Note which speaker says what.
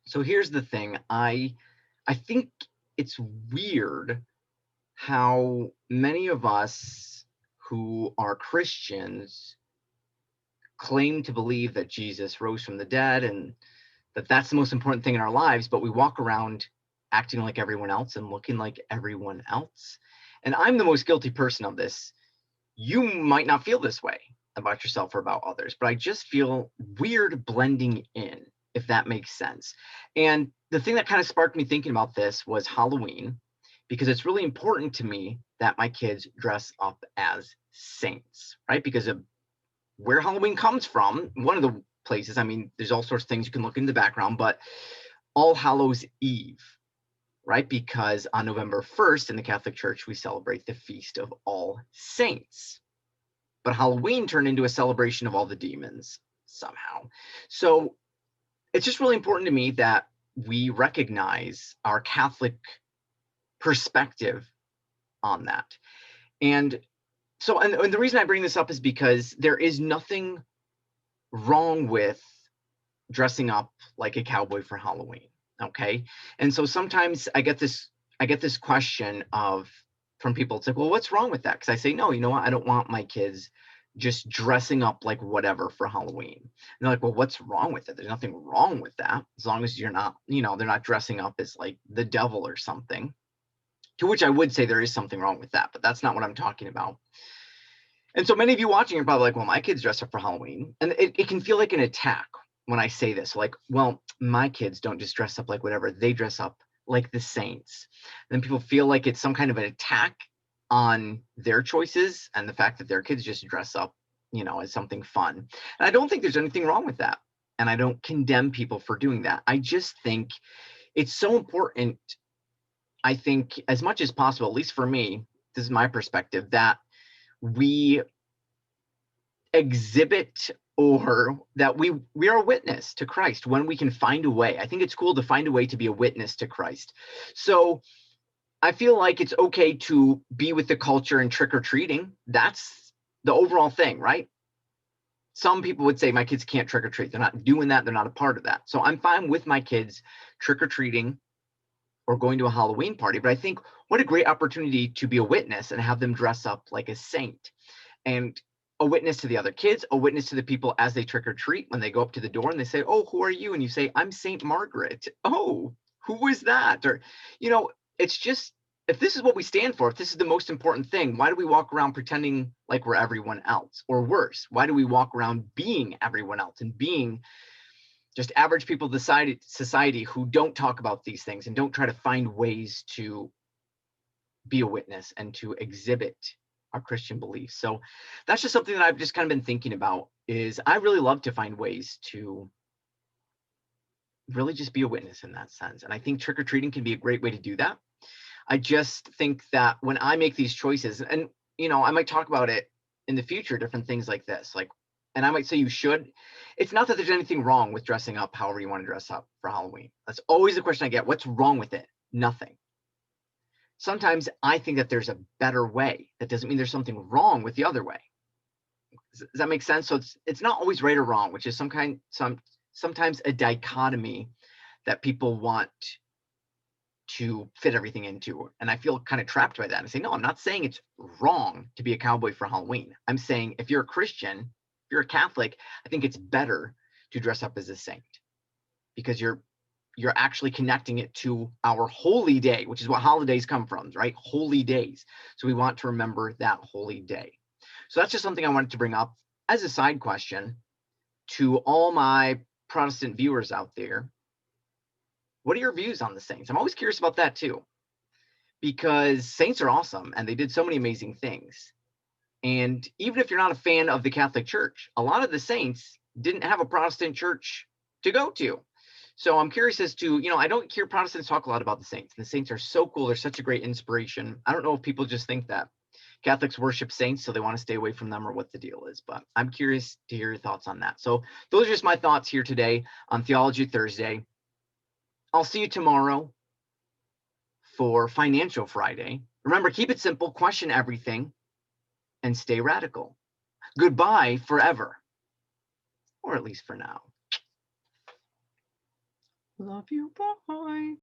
Speaker 1: So here's the thing. I think it's weird how many of us who are Christians claim to believe that Jesus rose from the dead and that that's the most important thing in our lives, but we walk around acting like everyone else and looking like everyone else. And I'm the most guilty person of this. You might not feel this way about yourself or about others, but I just feel weird blending in, if that makes sense. And the thing that kind of sparked me thinking about this was Halloween, because it's really important to me that my kids dress up as saints, right? Because of where Halloween comes from, one of the places, I mean, there's all sorts of things you can look in the background, but All Hallows Eve, right? Because on November 1st in the Catholic Church, we celebrate the Feast of All Saints. But Halloween turned into a celebration of all the demons somehow. So it's just really important to me that we recognize our Catholic perspective on that. And so, and the reason I bring this up is because there is nothing wrong with dressing up like a cowboy for Halloween. Okay. And so sometimes I get this question of from people. It's like, well, what's wrong with that? Because I say, no, you know what? I don't want my kids just dressing up like whatever for Halloween. And they're like, well, what's wrong with it? There's nothing wrong with that. As long as you're not, they're not dressing up as like the devil or something. To which I would say there is something wrong with that, but that's not what I'm talking about. And so many of you watching are probably like, well, my kids dress up for Halloween. And it can feel like an attack when I say this, like, well, my kids don't just dress up like whatever, they dress up like the saints. And then people feel like it's some kind of an attack on their choices and the fact that their kids just dress up, as something fun. And I don't think there's anything wrong with that. And I don't condemn people for doing that. I just think it's so important, I think, as much as possible, at least for me, this is my perspective, that we exhibit or that we are a witness to Christ when we can find a way. I think it's cool to find a way to be a witness to Christ. So I feel like it's okay to be with the culture and trick or treating. That's the overall thing, right? Some people would say my kids can't trick or treat. They're not doing that. They're not a part of that. So I'm fine with my kids trick or treating or going to a Halloween party. But I think what a great opportunity to be a witness and have them dress up like a saint. And a witness to the other kids, a witness to the people as they trick or treat when they go up to the door and they say, oh, who are you? And you say, I'm Saint Margaret. Oh, who is that? Or, it's just, if this is what we stand for, if this is the most important thing, why do we walk around pretending like we're everyone else? Or worse, why do we walk around being everyone else and being just average people in society who don't talk about these things and don't try to find ways to be a witness and to exhibit our Christian beliefs? So that's just something that I've just kind of been thinking about. Is I really love to find ways to really just be a witness in that sense. And I think trick-or-treating can be a great way to do that. I just think that when I make these choices, and I might talk about it in the future, different things like this, like, and I might say you should. It's not that there's anything wrong with dressing up however you want to dress up for Halloween. That's always the question I get. What's wrong with it? Nothing. Sometimes I think that there's a better way. That doesn't mean there's something wrong with the other way. Does that make sense? So it's not always right or wrong, which is sometimes a dichotomy that people want to fit everything into. And I feel kind of trapped by that. And I say, no, I'm not saying it's wrong to be a cowboy for Halloween. I'm saying if you're a Christian, if you're a Catholic, I think it's better to dress up as a saint because you're actually connecting it to our holy day, which is what holidays come from, right? Holy days. So we want to remember that holy day. So that's just something I wanted to bring up as a side question to all my Protestant viewers out there. What are your views on the saints? I'm always curious about that too, because saints are awesome and they did so many amazing things. And even if you're not a fan of the Catholic Church, a lot of the saints didn't have a Protestant church to go to. So I'm curious as to, I don't hear Protestants talk a lot about the saints. The saints are so cool. They're such a great inspiration. I don't know if people just think that Catholics worship saints, so they want to stay away from them, or what the deal is. But I'm curious to hear your thoughts on that. So those are just my thoughts here today on Theology Thursday. I'll see you tomorrow for Financial Friday. Remember, keep it simple, question everything, and stay radical. Goodbye forever, or at least for now. Love you. Bye.